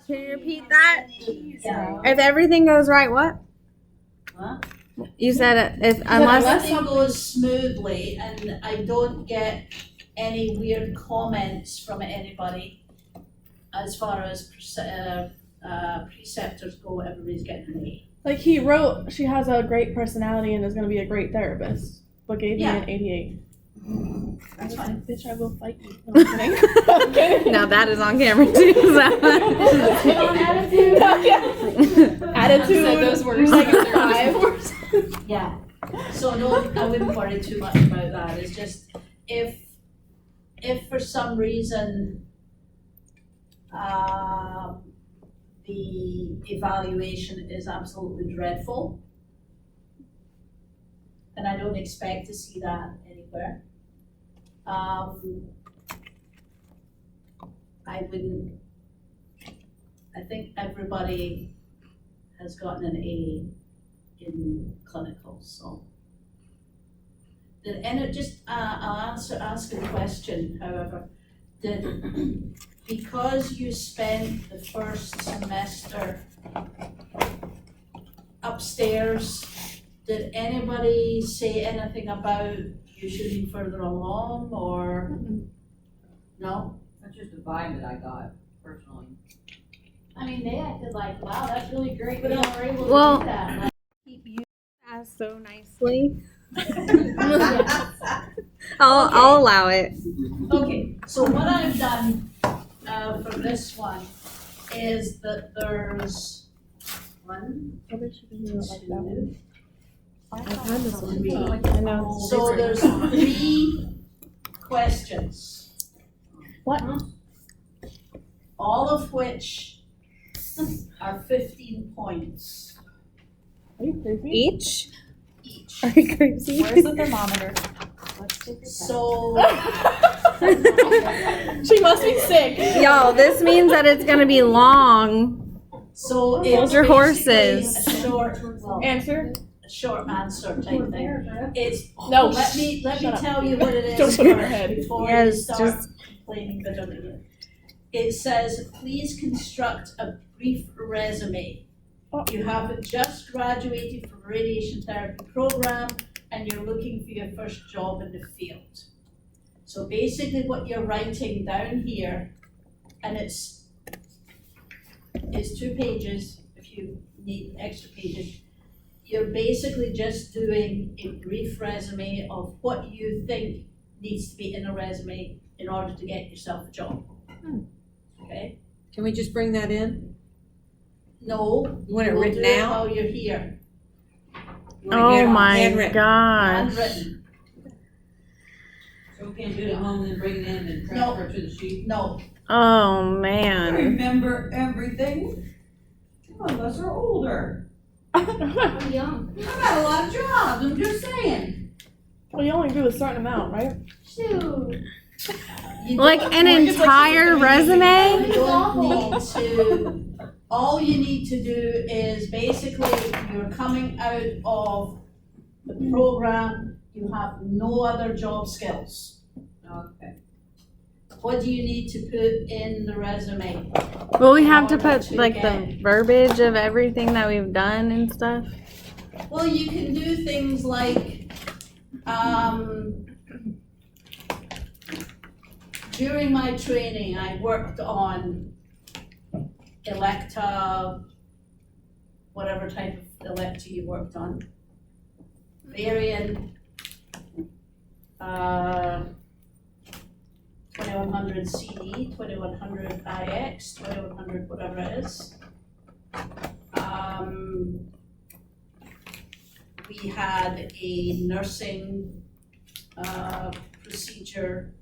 Can you repeat that? Yeah. If everything goes right, what? Huh? You said if Unless unless everything goes smoothly and I don't get any weird comments from anybody as far as preceptors go, everybody's getting an A. Like he wrote, she has a great personality and is going to be a great therapist, but gave me an 88. That's fine. Bitch, I will fight you. No, I'm kidding. I'm kidding. now that is on camera too. So. Attitude. Attitude. Said those words. Negative 5. Yeah. So no, I wouldn't worry too much about that. It's just if for some reason the evaluation is absolutely dreadful, and I don't expect to see that anywhere. I think everybody has gotten an A in clinical, so. I'll ask a question, however. Because you spent the first semester upstairs, did anybody say anything about you should be further along, or? No? That's just a vibe that I got, personally. I mean, they acted like, wow, that's really great. We were able to Well- do that. Like, Keep you asked so nicely. I'll allow it. Okay, so what I've done for this one is that there's 1, 2, I've had this one. 3. I know. So there's 3 questions. What? All of which are 15 points Are you crazy? Each? each. Are you crazy? Where's the thermometer? So, She must be sick. Y'all, this means that it's gonna be long. so Hold it's your basically horses. a Answer? short answer type thing. It's, No. let me Shut up. tell you what it is Don't put it on her first head. before you Yes, start just- complaining bitterly. It says, please construct a brief resume. Oh. You have just graduated from a radiation therapy program and you're looking for your first job in the field. So basically what you're writing down here, and it's 2 pages if you need extra pages. You're basically just doing a brief resume of what you think needs to be in a resume in order to get yourself a job. Okay? Can we just bring that in? No, You want it will written do it out? while you're here. You want it Oh my handwritten? gosh. Handwritten. So we can't do it at home and then bring it in and transfer it to the sheet? No, Oh man. Remember everything? Some of us are older. I'm young. I've got a lot of jobs, I'm just saying. Well, you only do a certain amount, right? Shoot. you Like don't- an entire resume? You don't need to, all you need to do is basically, you're coming out of the program, you have no other job skills. Okay. What do you need to put in the resume? Well, we have to In order put to like get- the verbiage of everything that we've done and stuff. Well, you can do things like, during my training, I worked on Electa, whatever type of Electa you worked on. Variant, 2100 CD, 2100 IX, 2100 whatever it is. We had a nursing procedure.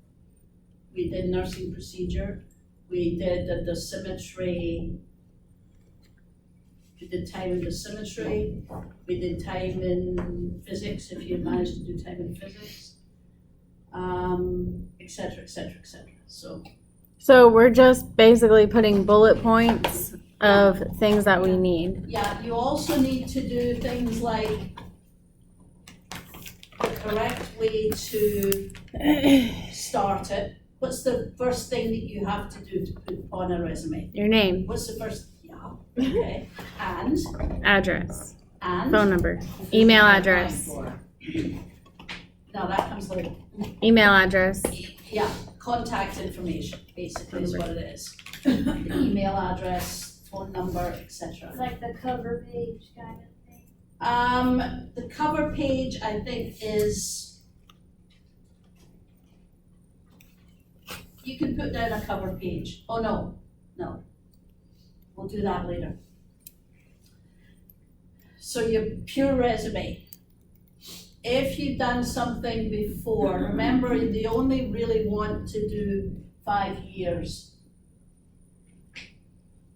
We did nursing procedure. We did the dosimetry. We did time in dosimetry. We did time in physics, if you managed to do time in physics. Et cetera, et cetera, et cetera. So we're just basically putting bullet points of things that we need. Yeah, you also need to do things like the correct way to start it. What's the first thing that you have to do to put on a resume? Your name, What's the first, yeah, okay, and, address, and? phone number, email address, No, that comes later. email address. Yeah, contact information, basically is what it is. The email address, phone number, etc. Like the cover page kind of thing. The cover page, I think, is, you can put down a cover page. Oh, no. We'll do that later. So your pure resume. If you've done something before, remember, they only really want to do 5 years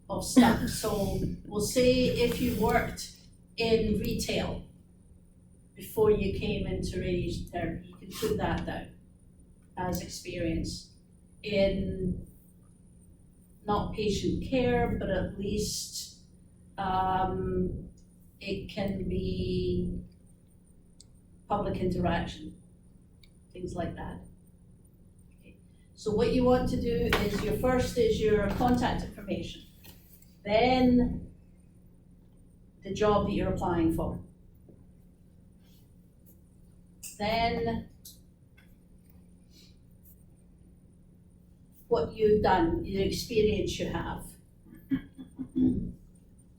of stuff. So we'll say if you worked in retail before you came into radiation therapy, you can put that down as experience in not patient care, but at least it can be public interaction, things like that. Okay. So what you want to do is your first is your contact information, then the job that you're applying for, then what you've done, the experience you have,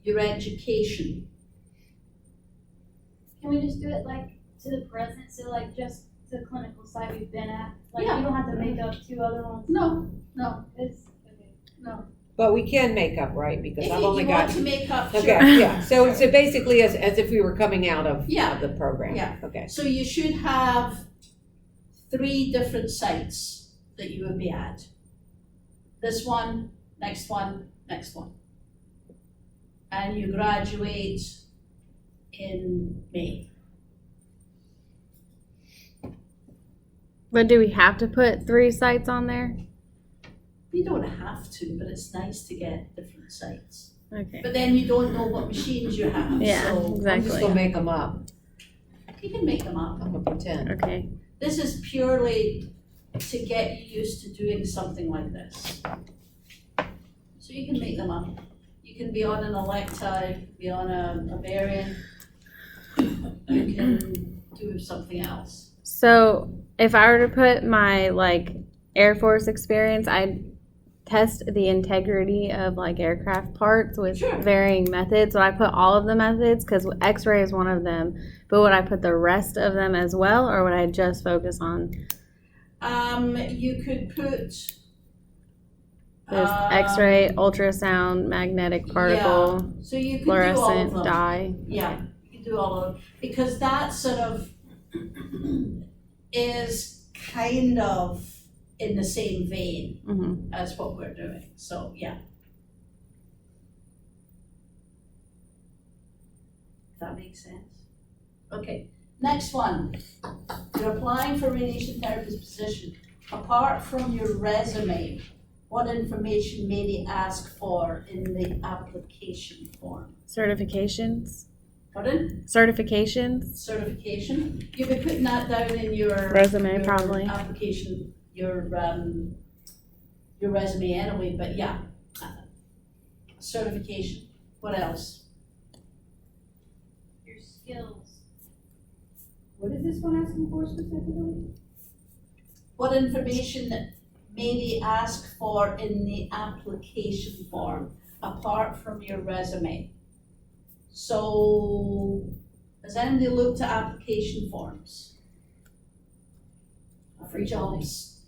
your education. Can we just do it like to the present, so like just the clinical site we've been at? Like Yeah. you don't have to make up 2 other ones? No, It's, okay. no. But we can make up, right? Because If I've you only want got. to make up, sure. Okay, yeah, so basically as if we were coming out of Yeah. of the program. Yeah. Okay. So you should have 3 different sites that you would be at. This one, next one, next one. And you graduate in May. But do we have to put 3 sites on there? You don't have to, but it's nice to get different sites. Okay. But then you don't know what machines you have, Yeah, so I'm just exactly. gonna make them up. you can make them up. I'm gonna pretend. Okay. This is purely to get you used to doing something like this. So you can make them up. You can be on an Electa, you can be on a Varian. You can do something else. So if I were to put my like Air Force experience, I'd test the integrity of like aircraft parts with Sure. varying methods. Would I put all of the methods? Because X-ray is one of them. But would I put the rest of them as well, or would I just focus on You could put. this X-ray, ultrasound, magnetic particle, So you could do all of fluorescent them. dye? Yeah, you can do all of them, because that sort of is kind of in the same vein Mm-hmm. as what we're doing, so, yeah. That makes sense? Okay, next one. You're applying for radiation therapist position. Apart from your resume, what information may they ask for in the application form? Certifications? Pardon? Certifications? Certification? You'll be putting that down in your. Resume, your probably. Application, your resume anyway, but yeah. Certification, what else? Your skills. What is this one asking for specifically? What information may they ask for in the application form, apart from your resume? So, has anybody looked at application forms? For jobs?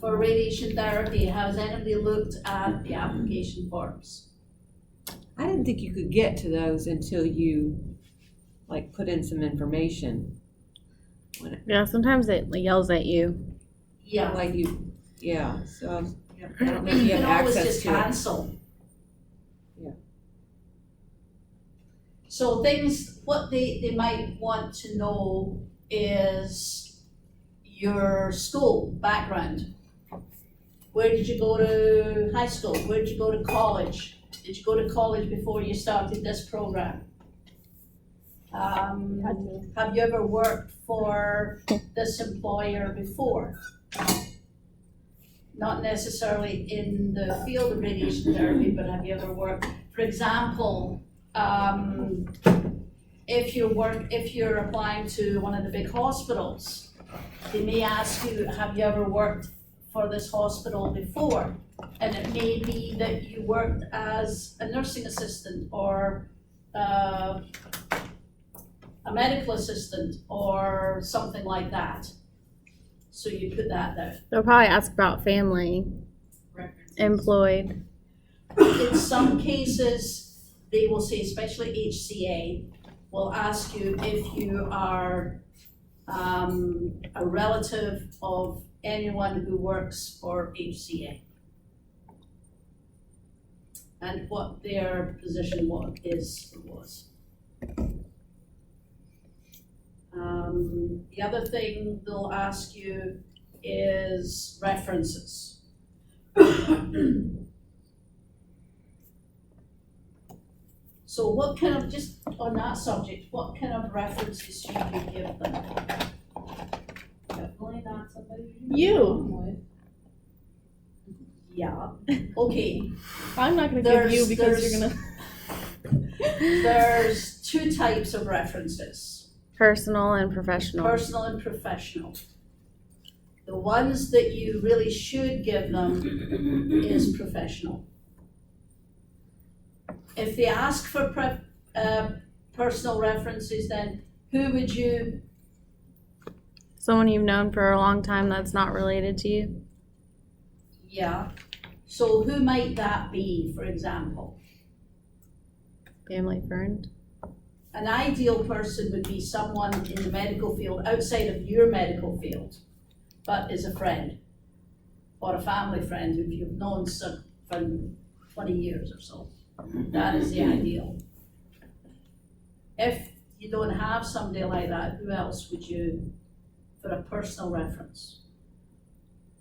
For radiation therapy, has anybody looked at the application forms? I didn't think you could get to those until you like put in some information. Yeah, sometimes it yells at you. Yeah. Like you, yeah, so I don't know if You you can have always access just to it. cancel. Yeah. So things, what they might want to know is your school background. Where did you go to high school? Where did you go to college? Did you go to college before you started this program? Have you ever worked for this employer before? not necessarily in the field of radiation therapy, but have you ever worked, for example, if you're applying to one of the big hospitals, they may ask you, have you ever worked for this hospital before? And it may be that you worked as a nursing assistant or a medical assistant or something like that. So you put that there. They'll probably ask about family, employed. In some cases, they will say, especially HCA, will ask you if you are a relative of anyone who works for HCA and what their position was. The other thing they'll ask you is references. So what kind of, just on that subject, what kind of references should you give them? Definitely not somebody You. Yeah, okay, I'm not gonna give you There's- because there's- you're gonna. there's two types of references. Personal and professional. Personal and professional. The ones that you really should give them is professional. If they ask for personal references, then who would you, Someone you've known for a long time that's not related to you. yeah, so who might that be, for example? Family friend. An ideal person would be someone in the medical field, outside of your medical field, but is a friend, or a family friend who you've known for 20 years or so. That is the ideal. If you don't have somebody like that, who else would you, for a personal reference?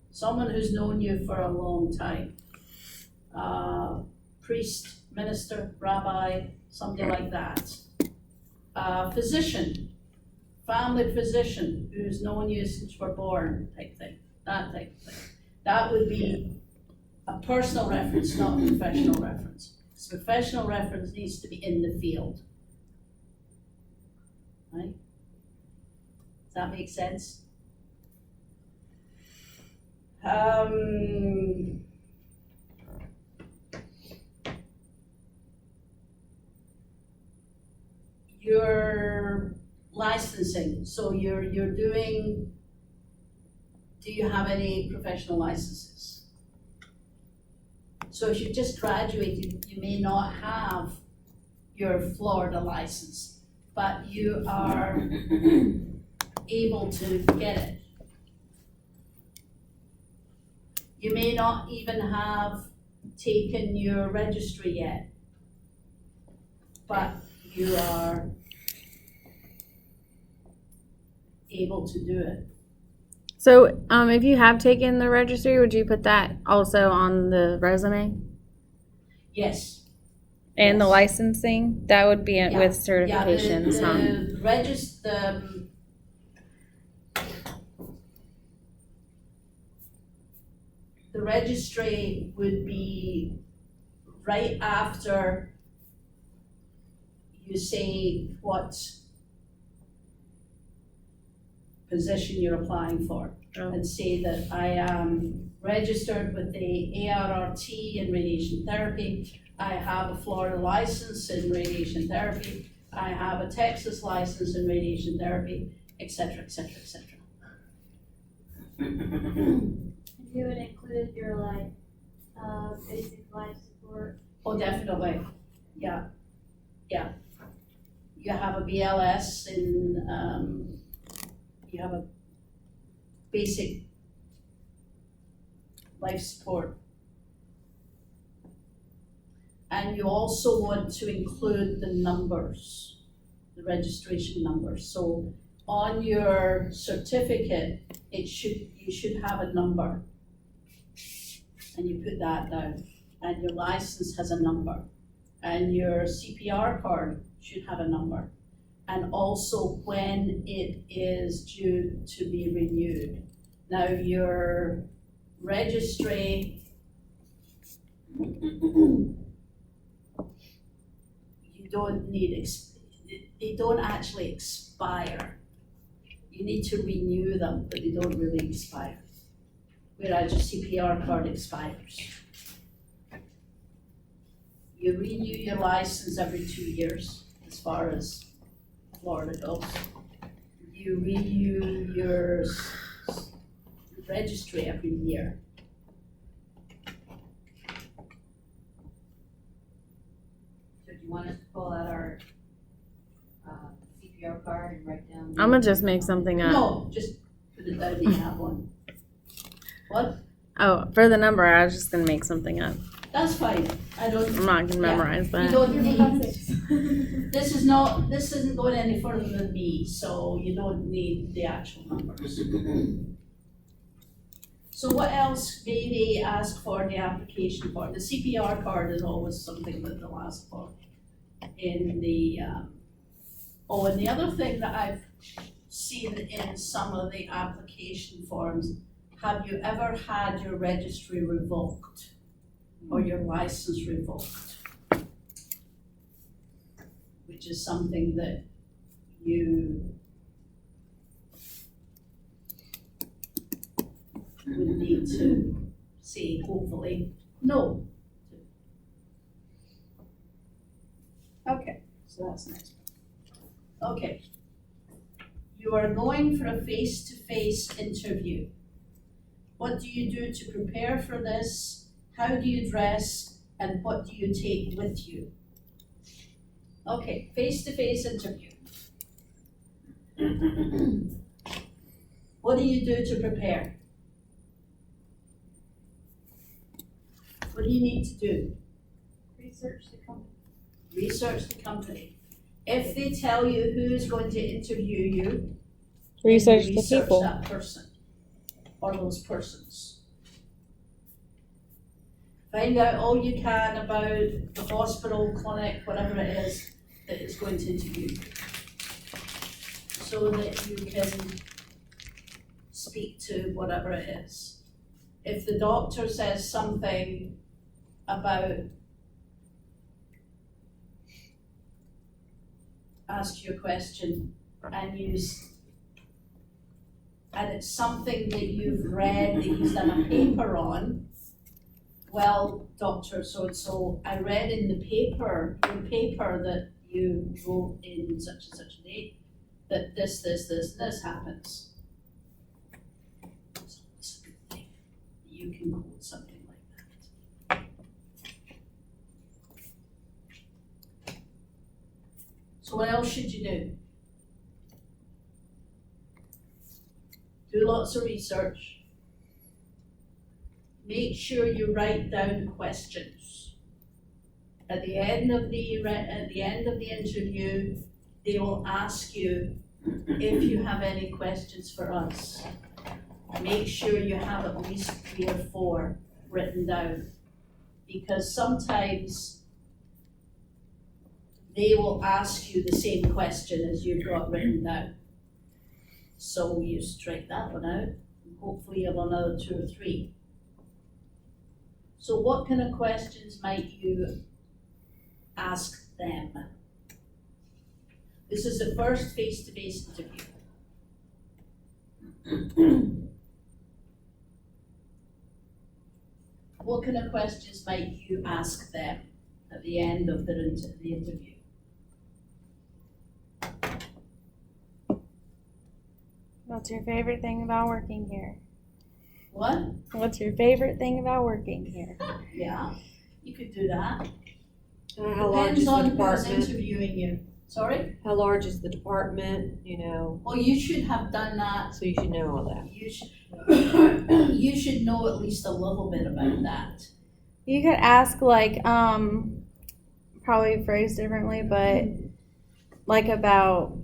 Someone who's known you for a long time. Priest, minister, rabbi, somebody like that. Physician, family physician who's known you since you were born, type thing, that type of thing. That would be a personal reference, not a professional reference. So professional reference needs to be in the field. Right? Does that make sense? Your licensing, so you're doing, do you have any professional licenses? So if you just graduated, you may not have your Florida license, but you are able to get it. You may not even have taken your registry yet, but you are able to do it. So, if you have taken the registry, would you put that also on the resume? Yes. And the Yes. licensing? That would be it Yeah. with certifications, huh? The registry would be right after you say what position you're applying for. Oh. And say that I am registered with the ARRT in radiation therapy. I have a Florida license in radiation therapy. I have a Texas license in radiation therapy, et cetera, et cetera, et cetera. You would include your basic life support. Oh, definitely, yeah. You have a BLS in, you have a basic life support. And you also want to include the numbers, the registration numbers. So on your certificate, you should have a number. And you put that down. And your license has a number. And your CPR card should have a number. And also when it is due to be renewed. Now your registry, you don't need, they don't actually expire. You need to renew them, but they don't really expire. Whereas your CPR card expires. You renew your license every 2 years, as far as Florida goes. You renew your registry every year. So do you want us to pull out our, CPR card and write down? I'm gonna just make something up. No, just put it down, you have one. What? Oh, for the number, I was just gonna make something up. That's fine, I don't, I'm not gonna memorize you that. don't need, this isn't going any further than me, so you don't need the actual numbers. So what else may they ask for in the application for? The CPR card is always something that they'll ask for. In the, and the other thing that I've seen in some of the application forms, have you ever had your registry revoked or your license revoked? Which is something that you would need to say, hopefully, no. Okay, so that's next. Okay. You are going for a face-to-face interview. What do you do to prepare for this? How do you dress? And what do you take with you? Okay, face-to-face interview. What do you do to prepare? What do you need to do? Research the company. Research the company. If they tell you who's going to interview you, Research then you the people. that person or those persons. Find out all you can about the hospital, clinic, whatever it is that is going to interview you, so that you can speak to whatever it is. If the doctor says something about, ask you a question and and it's something that you've read, that you've done a paper on, well, Dr. So-and-so, I read in the paper, your paper that you wrote in such and such a date, that this happens. So it's a good thing that you can quote something like that. So what else should you do? Do lots of research. Make sure you write down questions. At the end of the interview, they will ask you if you have any questions for us. Make sure you have at least 3 or 4 written down, because sometimes they will ask you the same question as you've got written down. So you strike that one out, and hopefully you have another 2 or 3. So what kind of questions might you ask them? This is the first face-to-face interview. What kind of questions might you ask them at the end of the interview? What's your favorite thing about working here? What? What's your favorite thing about working here? Yeah, you could do that. How large is Depends the on who's department? interviewing you. Sorry? How large is the department, Well, you should have done that. so you should know all that. You should know at least a little bit about that. You could ask like probably phrased differently, but like about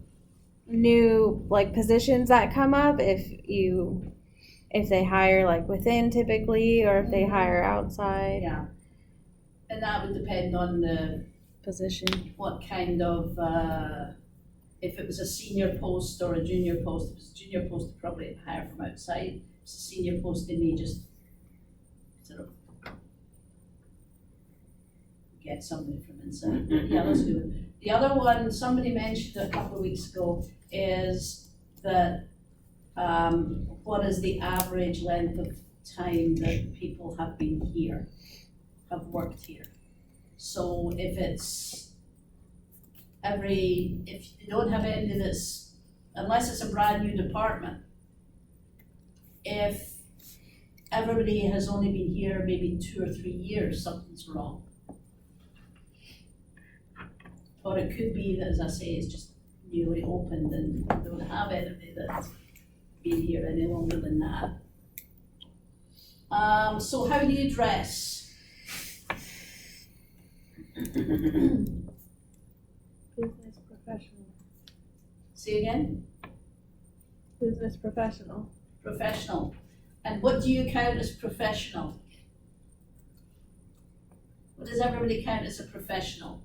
new like positions that come up, if they hire like within typically, or if they hire outside Yeah. And that would depend on the, position. what kind of, if it was a senior post or a junior post. If it's a junior post, they probably hire from outside. If it's a senior post, they may just sort of get somebody from inside. Yeah, that's good. The other one, somebody mentioned a couple of weeks ago, is that, what is the average length of time that people have been here, have worked here? So if it's if you don't have any that's, unless it's a brand new department, if everybody has only been here maybe 2 or 3 years, something's wrong. Or it could be that, as I say, it's just newly opened and don't have anybody that's been here any longer than that. So how do you dress? Business professional. Say again? Business professional. Professional. And what do you count as professional? What does everybody count as a professional?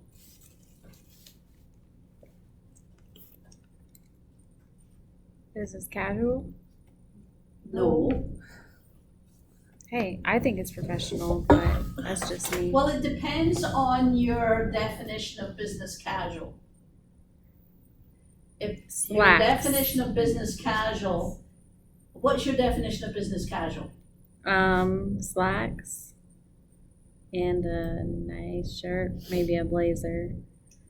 Business casual? No. Hey, I think it's professional, but that's just me. Well, it depends on your definition of business casual. If your Slacks. definition of business casual, what's your definition of business casual? Slacks and a nice shirt, maybe a blazer.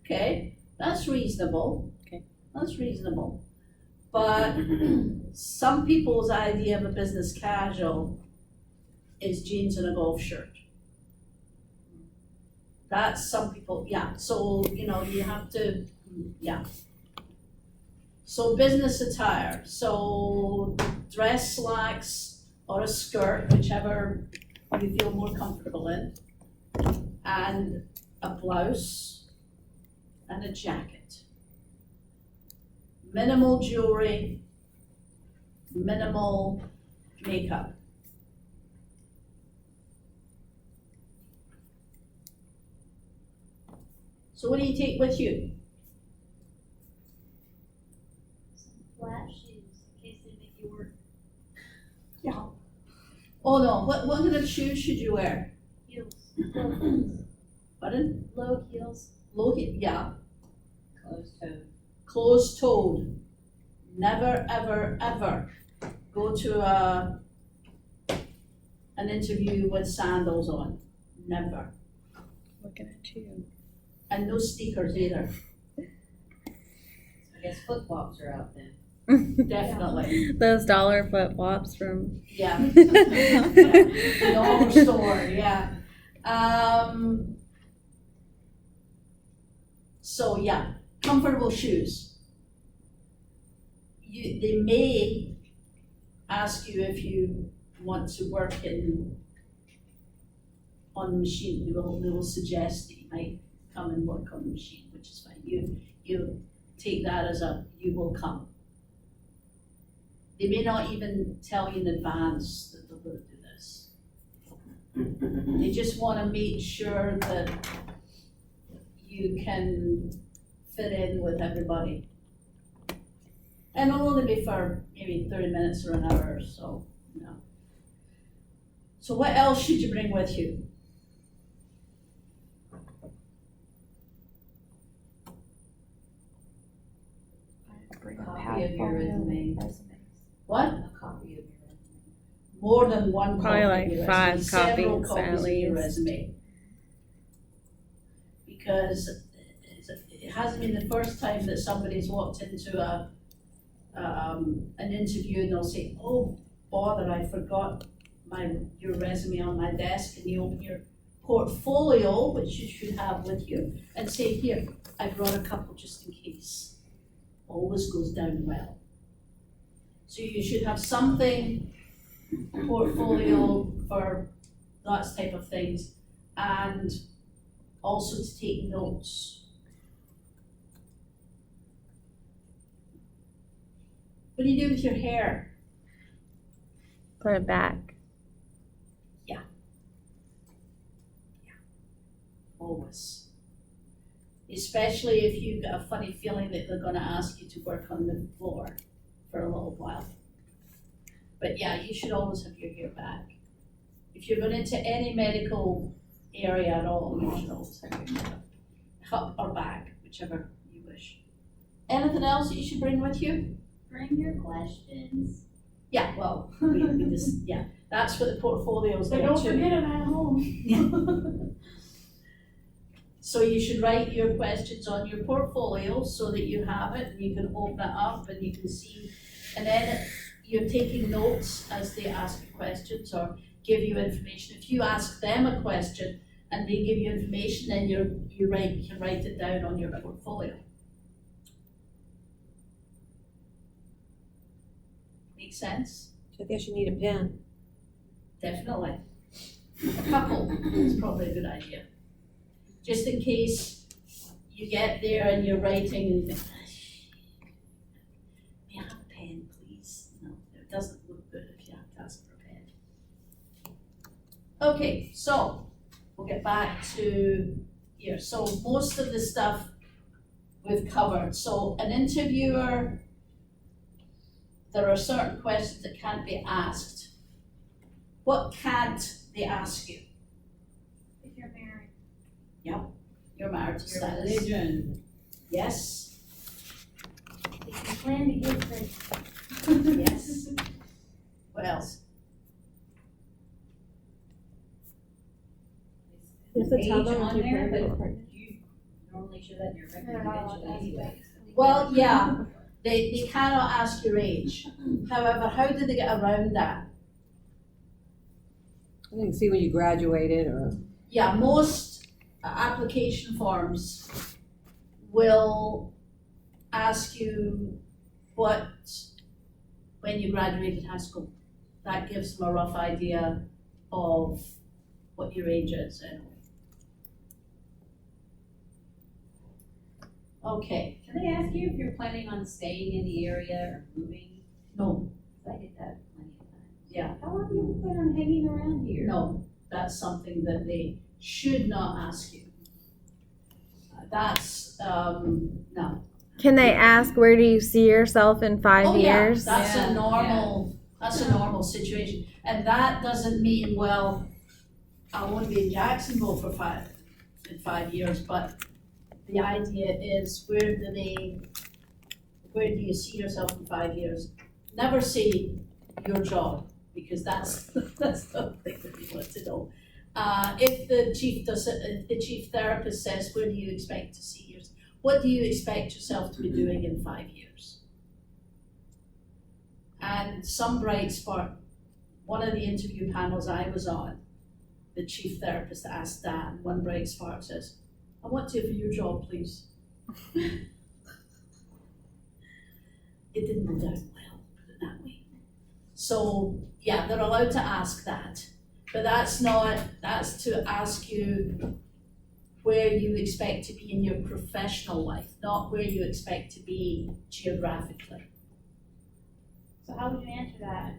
Okay, that's reasonable. Okay. That's reasonable. But some people's idea of a business casual is jeans and a golf shirt. That's some people, yeah, so, you have to, yeah. So business attire, so dress slacks or a skirt, whichever you feel more comfortable in, and a blouse and a jacket. Minimal jewelry, minimal makeup. So what do you take with you? Some flat shoes in case they make you work. Oh no, what kind of shoes should you wear? Heels. Low heels. Pardon? Low heels. Low heel, yeah, Closed toe. closed-toed. Never, ever, ever go to an interview with sandals on. Never. Looking at you. And no sneakers either, I guess flip-flops are out then. definitely, Those dollar flip flops from. yeah. The dollar store, yeah. So yeah, comfortable shoes. They may ask you if you want to work on the machine. They will suggest that you might come and work on the machine, which is fine. You take that as you will come. They may not even tell you in advance that they're going to do this. They just want to make sure that you can fit in with everybody. And it'll only be for maybe 30 minutes or an hour or so, So what else should you bring with you? Bring a Copy of your resume. What? A copy of your resume. More than one Probably copy like of your 5 resume, several copies at copies of your least. resume. Because it hasn't been the first time that somebody's walked into an interview and they'll say, oh, bother, I forgot your resume on my desk, and you open your portfolio, which you should have with you, and say, here, I brought a couple just in case. Always goes down well. So you should have something, portfolio for that type of things, and also to take notes. What do you do with your hair? Put it back. Always. Especially if you've got a funny feeling that they're gonna ask you to work on the floor for a little while. But yeah, you should always have your hair back. If you're going into any medical area at all, you should always have your hand up or back, whichever you wish. Anything else that you should bring with you? Bring your questions. Yeah, well, we just, yeah, that's what the portfolio's But there don't too. forget them at home. So you should write your questions on your portfolio so that you have it and you can open it up and you can see. And then you're taking notes as they ask you questions or give you information. If you ask them a question and they give you information, then you can write it down on your portfolio. Make sense? I guess you need a pen. Definitely. A couple is probably a good idea. Just in case you get there and you're writing and you think, may I have a pen, please? No, it doesn't look good if you have to ask for a pen. Okay, so we'll get back to here. So most of the stuff we've covered. So an interviewer, there are certain questions that can't be asked. What can't they ask you? If you're married. Your marital Your status. religion. Yes. If you plan to get pregnant. Yes. What else? You have to tell Age them on if you there, plan to get but pregnant. you normally show that in your record They're not allowed to eventually ask anyway. Well, yeah, they cannot ask your age. However, how do they get around that? I can see when you graduated or. Yeah, most application forms will ask you when you graduated high school. That gives them a rough idea of what your age is anyway. Okay, Can they ask you if you're planning on staying in the area or moving? no, I get that plenty of times. Yeah. How long do you plan on hanging around here? no, that's something that they should not ask you. That's, no. Can they ask where do you see yourself in 5 Oh, yeah, years? that's Yeah, a normal situation. And that doesn't mean, well, I want to be in Jacksonville for 5 years, but the idea is where do you see yourself in 5 years? Never say your job, because that's the thing that we want to know. If the chief therapist says, where do you expect to see yourself? What do you expect yourself to be doing in 5 years? And some bright spark, one of the interview panels I was on, the chief therapist asked Dan, one bright spark says, I want to for your job, please. It didn't go down well, put it that way. So, yeah, they're allowed to ask that, but that's to ask you where you expect to be in your professional life, not where you expect to be geographically. So how would you answer that?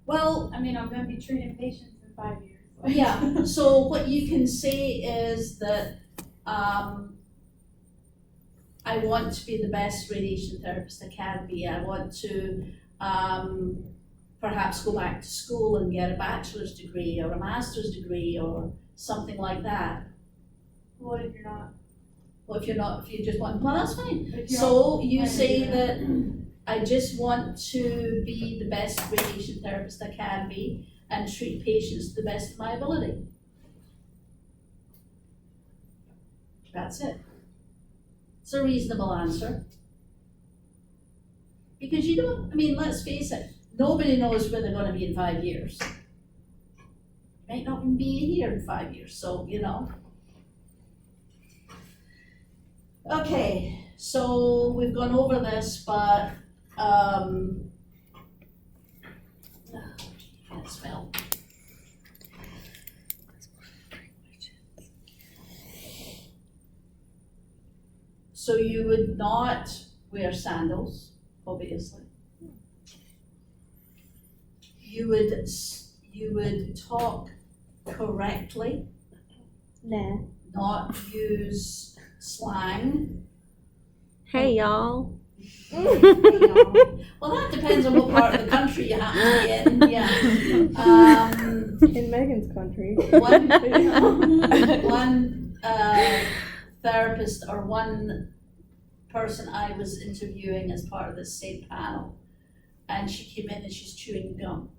Well, I'm gonna be treating patients in 5 years. yeah, so what you can say is that, I want to be the best radiation therapist I can be. I want to, perhaps go back to school and get a bachelor's degree or a master's degree or something like that. What if you're not? Well, if you just want, well, that's fine. But if you're So you planning to say do that I just want to be the best radiation therapist I can be and treat patients to the best of my ability. That's it. It's a reasonable answer. Because you don't, let's face it, nobody knows where they're gonna be in 5 years. Might not even be here in 5 years, so, Okay, so we've gone over this, but, can't spell. So you would not wear sandals, obviously. You would talk correctly, Nah. not use slang. Hey y'all. Well, that depends on what part of the country you happen to be in, yeah. In Megan's country. One therapist or one person I was interviewing as part of this same panel, and she came in and she's chewing gum.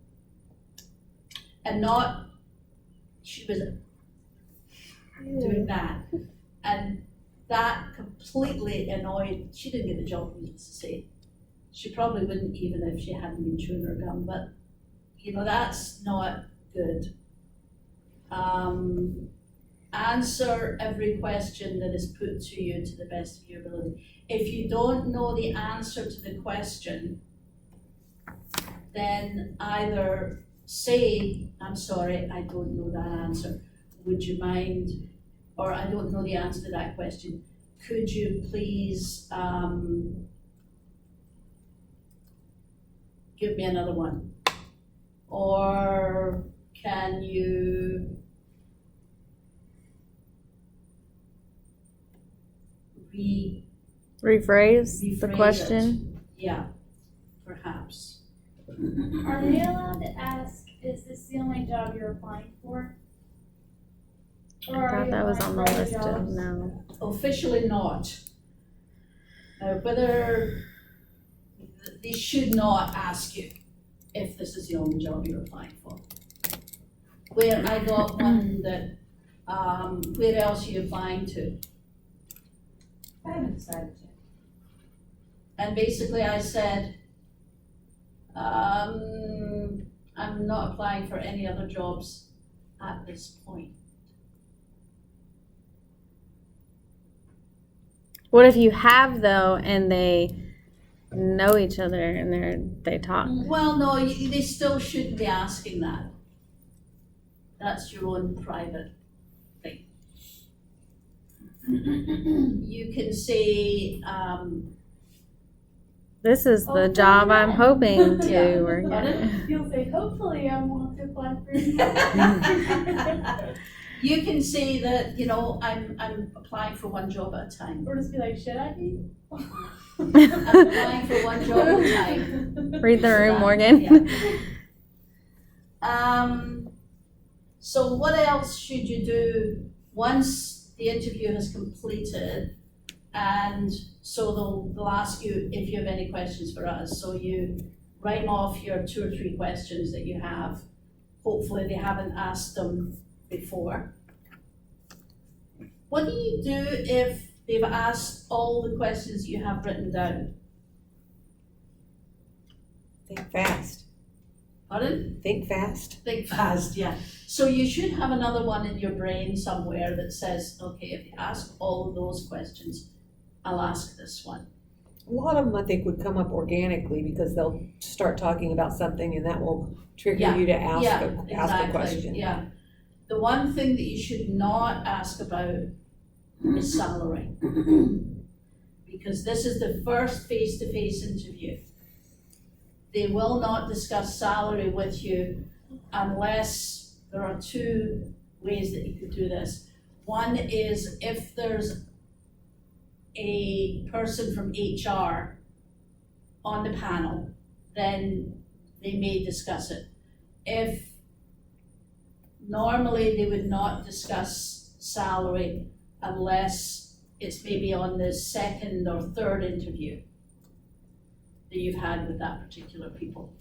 And she was doing that. And that completely annoyed, she didn't get the job, needless to say. She probably wouldn't even if she hadn't been chewing her gum, but that's not good. Answer every question that is put to you to the best of your ability. If you don't know the answer to the question, then either say, I'm sorry, I don't know that answer. Would you mind, or I don't know the answer to that question. Could you please give me another one? Or can you Rephrase the rephrase question. Yeah, perhaps. Are they allowed to ask, is this the only job you're applying for? I Or are thought you that was on applying the for other list of jobs? no. Officially not. Whether they should not ask you if this is the only job you're applying for. Where I got one that, where else are you applying to? I haven't decided yet. And basically I said, I'm not applying for any other jobs at this point. What if you have though, and they know each other and they talk? Well, no, they still shouldn't be asking that. That's your own private thing. You can say, This is the job I'm hoping to Yeah. work at. You'll say, hopefully I want to apply for you can say that, I'm applying for one job at a time. Or just be like, should I be? I'm applying for one job at a time. Read the room, Yeah. Morgan. So what else should you do once the interview has completed? And so they'll ask you if you have any questions for us. So you write off your 2 or 3 questions that you have. Hopefully they haven't asked them before. What do you do if they've asked all the questions you have written down? Think fast. Pardon? Think fast. Think fast, yeah. So you should have another one in your brain somewhere that says, okay, if you ask all of those questions, I'll ask this one. A lot of them, I think, would come up organically because they'll start talking about something and that will trigger Yeah. you to ask Yeah, a exactly, question. yeah. The one thing that you should not ask about is salary. Because this is the first face-to-face interview. They will not discuss salary with you unless there are 2 ways that you could do this. One is if there's a person from HR on the panel, then they may discuss it. If normally they would not discuss salary unless it's maybe on the 2nd or 3rd interview that you've had with that particular people.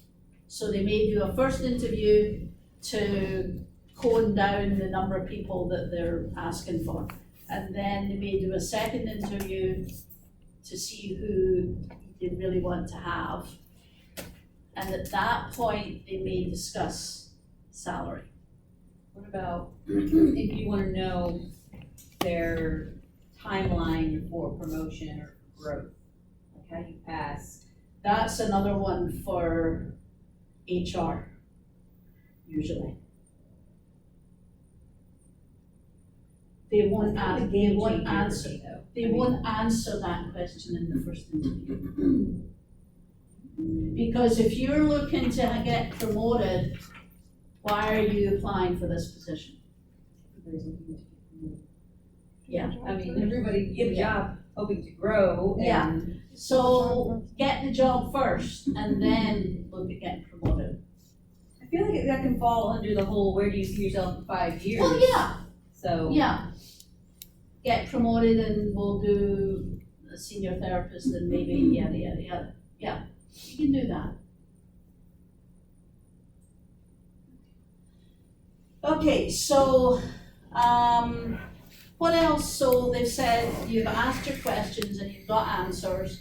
So they may do a first interview to hone down the number of people that they're asking for. And then they may do a second interview to see who they really want to have. And at that point, they may discuss salary. What about if you wanna know their timeline for promotion or growth? Like how you pass? That's another one for HR, usually. They won't answer that question in the first interview. Because if you're looking to get promoted, why are you applying for this position? Everybody's looking to get promoted. Yeah. I mean, everybody get a job. hoping to grow Yeah. and. So get the job first and then look at getting promoted. I feel like that can fall under the whole, where do you see yourself in 5 years? Well, yeah, So. yeah. Get promoted and we'll do a senior therapist and maybe yada, yada, yada. Yeah, you can do that. Okay, so, what else? So they've said you've asked your questions and you've got answers.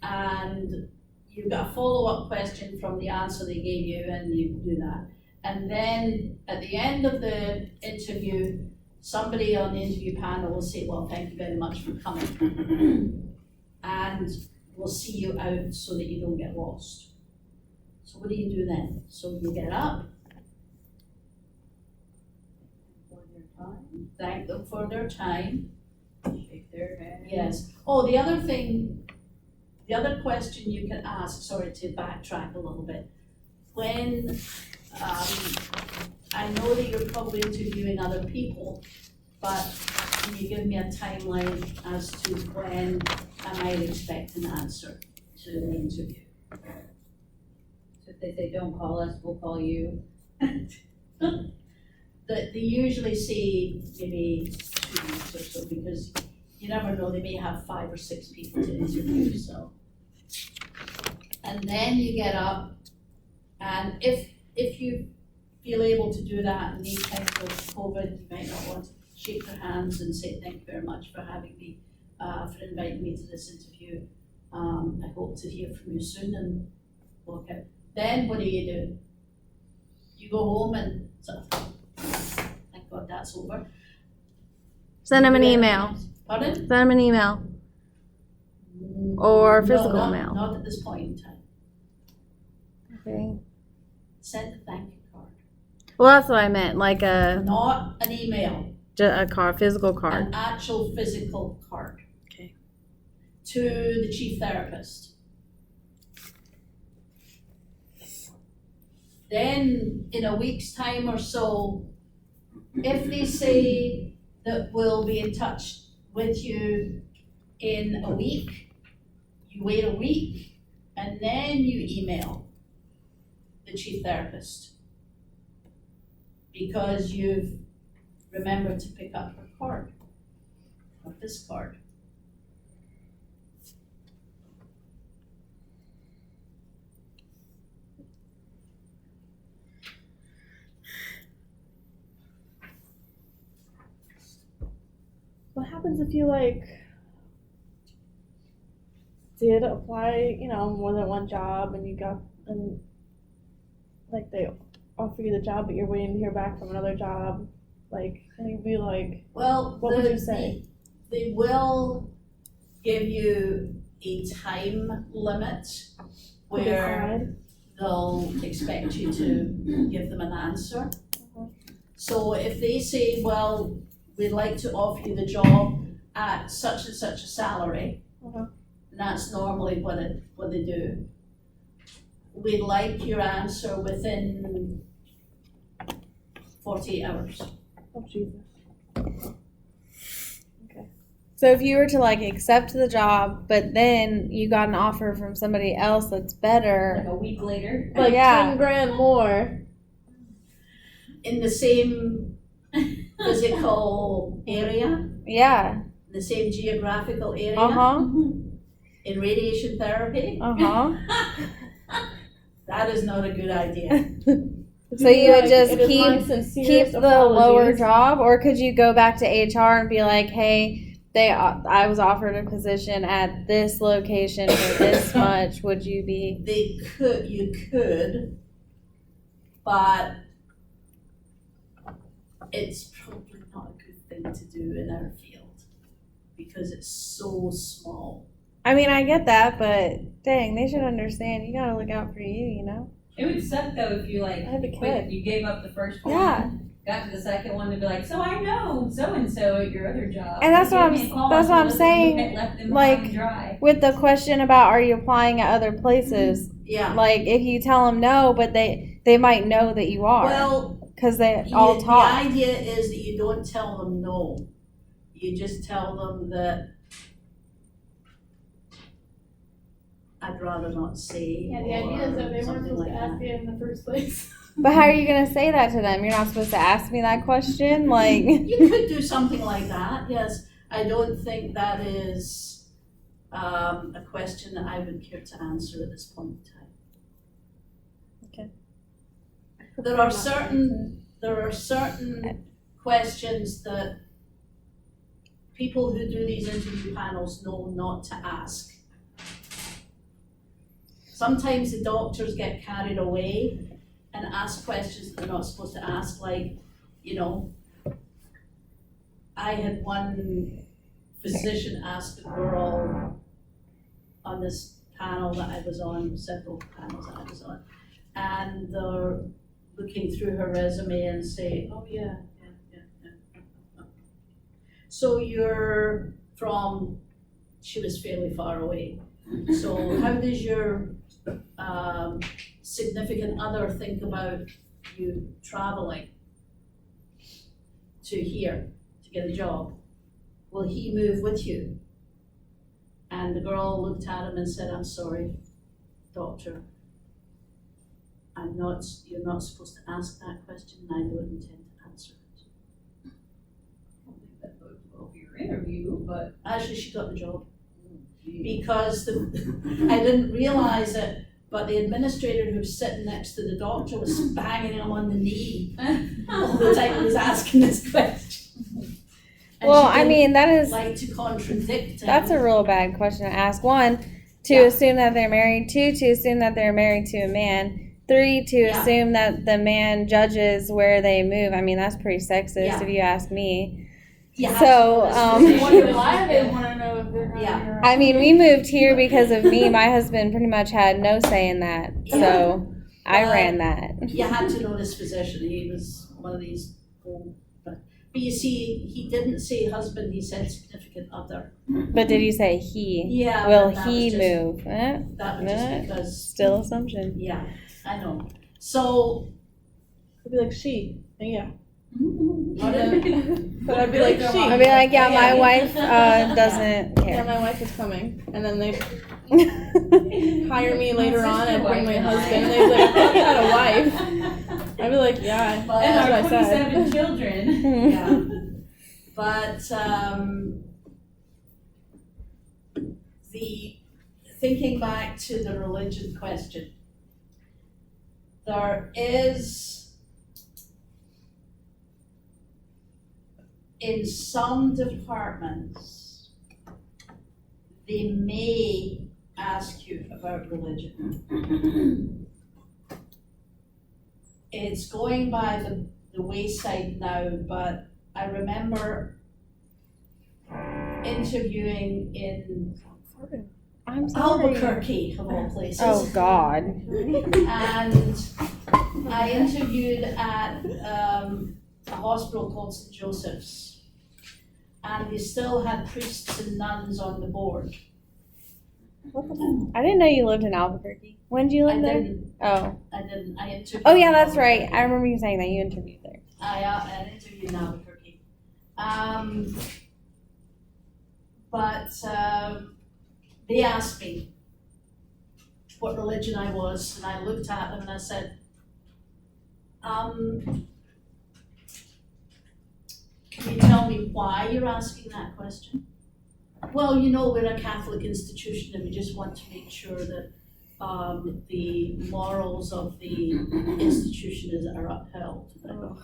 And you've got a follow-up question from the answer they gave you and you do that. And then at the end of the interview, somebody on the interview panel will say, well, thank you very much for coming. And we'll see you out so that you don't get lost. So what do you do then? So you get up, thank them for their time. Shake their hand. Yes. Oh, the other thing, the other question you can ask, sorry to backtrack a little bit. When, I know that you're probably interviewing other people, but can you give me a timeline as to when I might expect an answer to the interview? So if they say, don't call us, we'll call you. They usually say maybe 2 weeks or so, because you never know, they may have 5 or 6 people to interview, so. And then you get up, and if you feel able to do that in these times of COVID, you might not want to shake their hands and say thank you very much for having me, for inviting me to this interview. I hope to hear from you soon and walk out. Then what do? You go home and so, thank God that's over. Send them an email. Pardon? Send them an email. Or physical No, mail. not at this point in time. Okay. Send a thank you card. Well, that's what I meant, like Not an email, a card, physical card. an actual physical card. Okay. To the chief therapist. Then, in a week's time or so, if they say that we'll be in touch with you in a week, you wait a week, and then you email the chief therapist. Because you've remembered to pick up her card, or this card. What happens if you like did apply, more than one job and like they offer you the job but you're waiting to hear back from another job? Like, can you be like, Well, what would you say? They will give you a time limit where decide? they'll expect you to give them an answer. So if they say, well, we'd like to offer you the job at such and such a salary, and that's normally what they do. We'd like your answer within 48 hours. Oh, Jesus. So if you were to like accept the job, but then you got an offer from somebody else that's better, Like a week later. Like Yeah. 10 grand more. In the same physical area, yeah, the same geographical area, in radiation therapy, that is not a good idea. So you would just "It is my keep sincerest the lower apologies." job, or could you go back to HR and be like, hey, I was offered a position at this location for this much. Would you be? You could, but it's probably not a good thing to do in our field because it's so small. I mean, I get that, but dang, they should understand. You gotta look out for you, It would suck though if you I have a quit, kid. you gave up the first one. Yeah. Got to the second one to be like, so I know so-and-so at your other job. And that's They what gave I'm- me a call, that's so what I'm listen, saying, you left them like- high and dry. With the question about are you applying at other places, Yeah. like if you tell them no, but they might know that you are, Well, because they all the talk. idea is that you don't tell them no. You just tell them that I'd rather not say. Yeah, the idea is that they weren't something supposed like to ask that. you in the first place. But how are you gonna say that to them? You're not supposed to ask me that question, like. You could do something like that, yes. I don't think that is a question that I would care to answer at this point in time. There are certain questions that people who do these interview panels know not to ask. Sometimes the doctors get carried away and ask questions that they're not supposed to ask, like, you know, I had one physician ask a girl on this panel that I was on, several panels that I was on, and they're looking through her resume and say, oh yeah. So you're from, she was fairly far away. So how does your significant other think about you traveling to here to get a job? Will he move with you? And the girl looked at him and said, I'm sorry, doctor. You're not supposed to ask that question, and I don't intend to answer it. I don't think that bodes well for your interview, but. Actually, she got the job because I didn't realize it, but the administrator who was sitting next to the doctor was banging him on the knee all the time he was asking this question. And Well, she I didn't mean, that is, like to contradict him. that's a real bad question to ask. One, to Yeah. assume that they're married. Two, to assume that they're married to a man. Three, to Yeah. assume that the man judges where they move. I mean, that's pretty sexist Yeah. if you ask me. You have So, to um, listen to Wonder your why they husband. want to know if they're Yeah. I mean, we moved here because of me. My husband pretty much had no say in that. So I But- ran that. You had to know this physician, he was one of these old, but you see, he didn't say husband, he said significant other. But did you say he? Yeah. Will but that was he just- move? Eh? That was Eh? just because, Still assumption. yeah, I know. So, I'd be like, she. And yeah. what if- But I'd be like, she. I'd be like, yeah, my Yeah. wife doesn't Yeah, care. my wife is coming. And then they hire me later on and bring my husband. And they'd be like, I thought you had a wife. I'd be like, yeah, But- that's what I said. 27 children. yeah. But, the, thinking back to the religion question, there is, in some departments, they may ask you about religion. It's going by the wayside now, but I remember interviewing in I'm sorry. Albuquerque, of all places. Oh, God. And I interviewed at a hospital called St. Joseph's. And they still had priests and nuns on the board. I didn't know you lived in Albuquerque. When did you I live there? didn't, Oh. I interviewed. Oh, yeah, in that's right. Albuquerque. I remember you saying that you interviewed there. I interviewed in Albuquerque. But they asked me what religion I was, and I looked at them and I said, can you tell me why you're asking that question? Well, you know, we're a Catholic institution and we just want to make sure that the morals of the institution are upheld. And I go,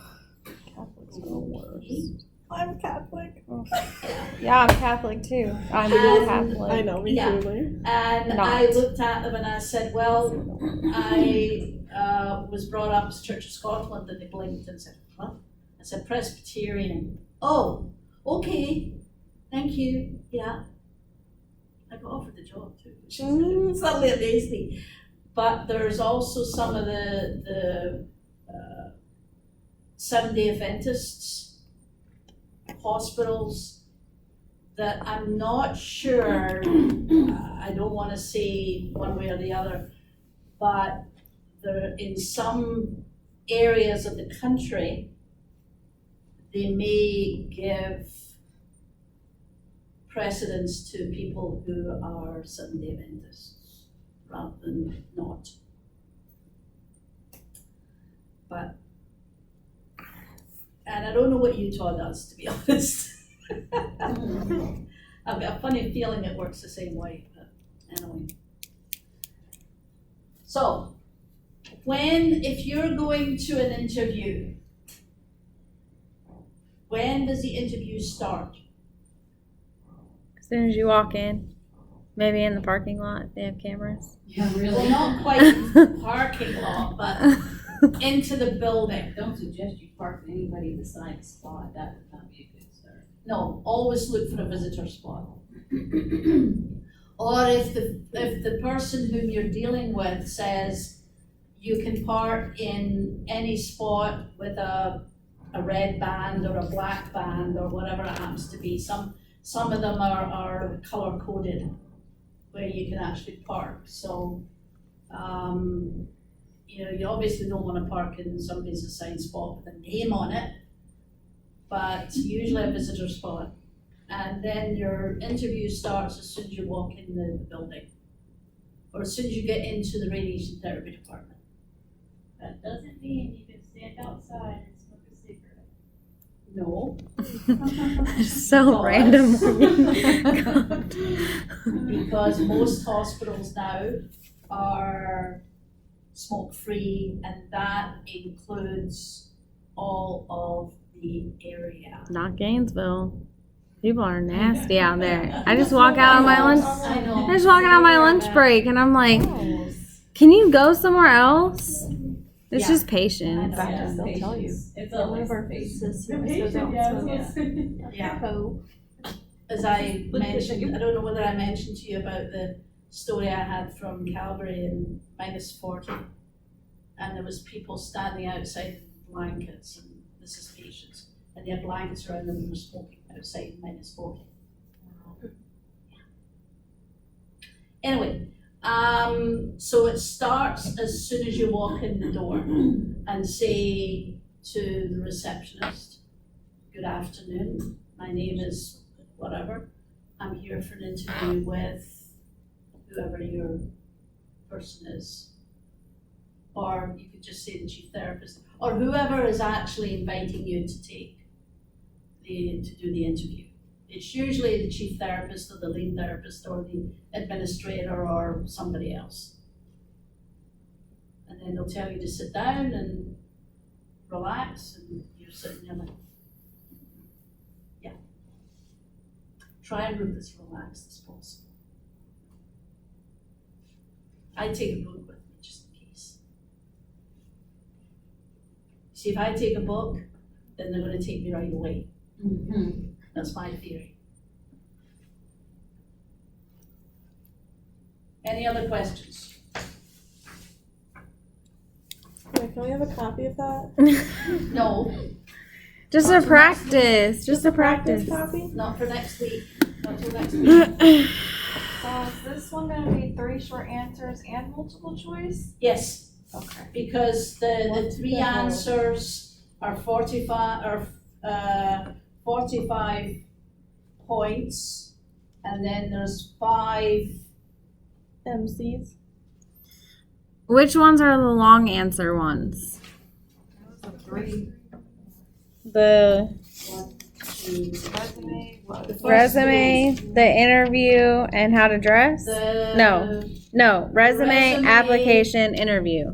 Catholics are the worst. "Okay." I'm Catholic. Yeah, I'm Catholic too. I'm And- Catholic. I know, me Yeah. too. And I Not. looked at them and I said, well, I was brought up as Church of Scotland, and they blinked and said, what? I said Presbyterian. Oh, okay, thank you, yeah. I got offered the job too, which is suddenly amazed me. But there's also some of the Seventh-day Adventists hospitals that I'm not sure, I don't want to say one way or the other, but there, in some areas of the country, they may give precedence to people who are Seventh-day Adventists. rather than not. But, and I don't know what Utah does, to be honest. I've got a funny feeling it works the same way, but anyway. So, if you're going to an interview, when does the interview start? As soon as you walk in, maybe in the parking lot, they have cameras. Yeah, Well, not quite in the parking lot, but into the building. Don't suggest you park anybody beside the spot, that would not be a good start. No, always look for a visitor spot. Or if the person whom you're dealing with says you can park in any spot with a red band or a black band or whatever it happens to be. Some of them are color coded where you can actually park. So, you obviously don't want to park in somebody's assigned spot with a name on it, but usually a visitor spot. And then your interview starts as soon as you walk in the building, or as soon as you get into the radiation therapy department. That doesn't mean you can stand outside and smoke a cigarette. No, So random. because most hospitals now are smoke-free, and that includes all of the area. Not Gainesville. People are nasty out there. I just walk out on my lunch. I know. I just walking on my lunch break, and I'm like, can you go somewhere else? It's Yeah. just patience. Yeah. They'll tell you. It's always faces. Yeah. As I mentioned, I don't know whether I mentioned to you about the story I had from Calgary in -40. And there was people standing outside with blankets, and this is patients, and they had blankets around them and were smoking outside in -40. Anyway, so it starts as soon as you walk in the door and say to the receptionist, "Good afternoon, my name is whatever. I'm here for an interview with whoever your person is." Or you could just say the chief therapist, or whoever is actually inviting you to do the interview. It's usually the chief therapist or the lead therapist or the administrator or somebody else. And then they'll tell you to sit down and relax, and you're sitting there like, yeah. Try and look as relaxed as possible. I take a book with me just in case. See, if I take a book, then they're going to take me right away. That's my theory. Any other questions? Wait, can we have a copy of that? No, Just a practice. Just a practice. copy? not for next week, not till next week. So is this one gonna be 3 short answers and multiple choice? Yes, Okay. because the What three the hell? answers are 45 points, and then there's 5. MCs. Which ones are the long answer ones? Those are 3. The Resume, what? The first resume, the interview, and how to dress? The No, resume, Resume. application, interview.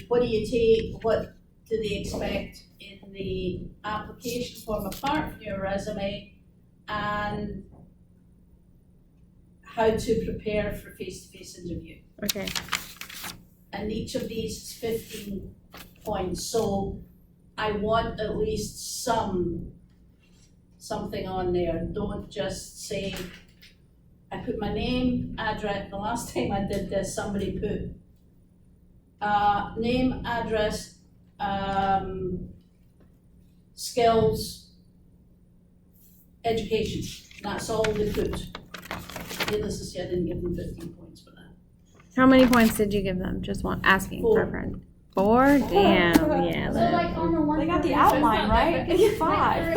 what do you take, what do they expect in the application form apart from your resume, and how to prepare for face-to-face interview. Okay. And each of these is 15 points, so I want at least something on there. Don't just say, I put my name, address. The last time I did this, somebody put name, address, skills, education. That's all they put. Needless to say, I didn't give them 15 points for that. How many points did you give them? Just one. Asking for a 4. friend. 4? Damn. Yeah. So like on the one. They got the for- outline, right? It's 5.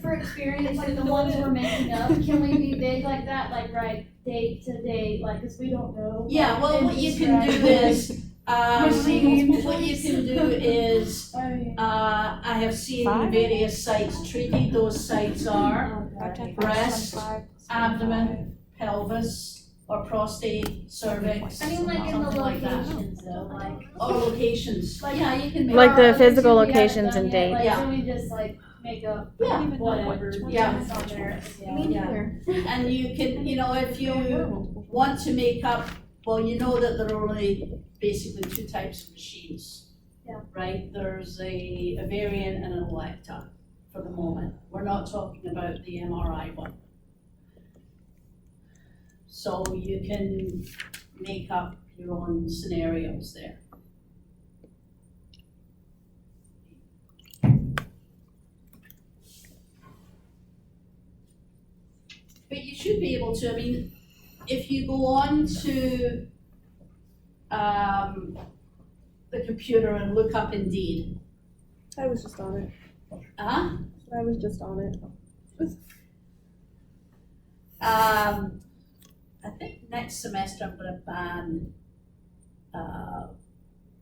For for experience, like the ones we're making up, can we be big like that, like write date to date, like, cause we don't know. Yeah, well, And what you just can write- do is, Machines. what you can do is, Oh, yeah. I have seen Five? various sites treated. Those sites are breast, abdomen, pelvis, or prostate, cervix, I mean, like in the something like that. locations though, like. Or locations, Like, yeah, you can make. Like the our physical locations we haven't locations done and yet, date. Like, Yeah. so we just like make up Yeah. whatever, Yeah. just on there. Yeah. And you can, if you want to make up, well, you know that there are only basically two types of machines. Yeah. Right? There's a Varian and an Electa for the moment. We're not talking about the MRI one. So you can make up your own scenarios there. But you should be able to, I mean, if you go on to the computer and look up Indeed, I was just on it. huh? I was just on it. I think next semester I'm gonna ban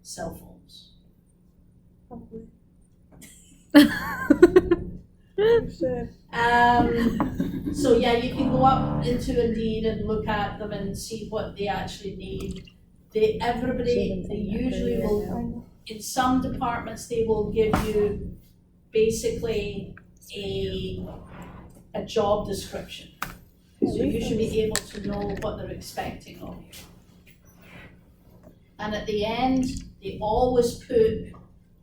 cell phones. Probably. You should. So yeah, you can go up into Indeed and look at them and see what they actually need. They usually will, in some departments, they will give you basically a job description. So you should be able to know what they're expecting of you. And at the end, they always put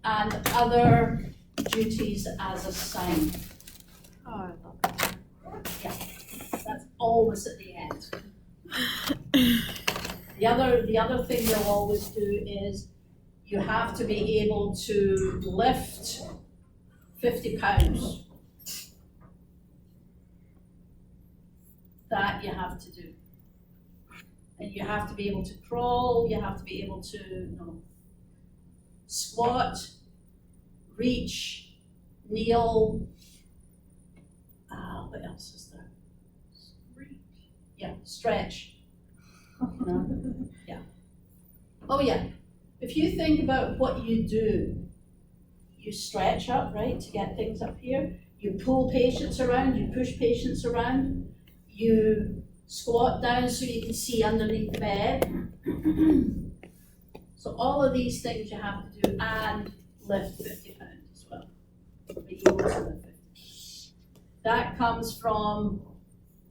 and other duties as assigned. Oh, I love that. That's always at the end. The other thing they'll always do is you have to be able to lift 50 pounds. That you have to do. And you have to be able to crawl, you have to be able to, squat, reach, kneel. What else is there? Yeah, stretch. Yeah. Oh yeah, if you think about what you do, you stretch up, right, to get things up here. You pull patients around, you push patients around. You squat down so you can see underneath the bed. So all of these things you have to do and lift 50 pounds as well. Be able to lift 50. That comes from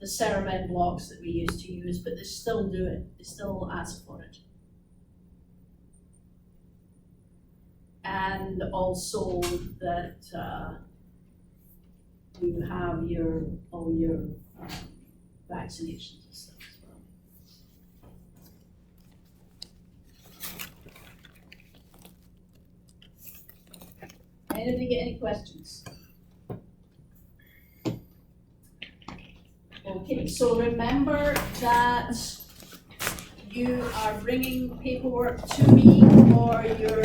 the CERAMED blocks that we used to use, but they still do it. They still ask for it. And also that you have all your vaccinations and stuff as well. Anybody get any questions? Okay, so remember that you are bringing paperwork to me for your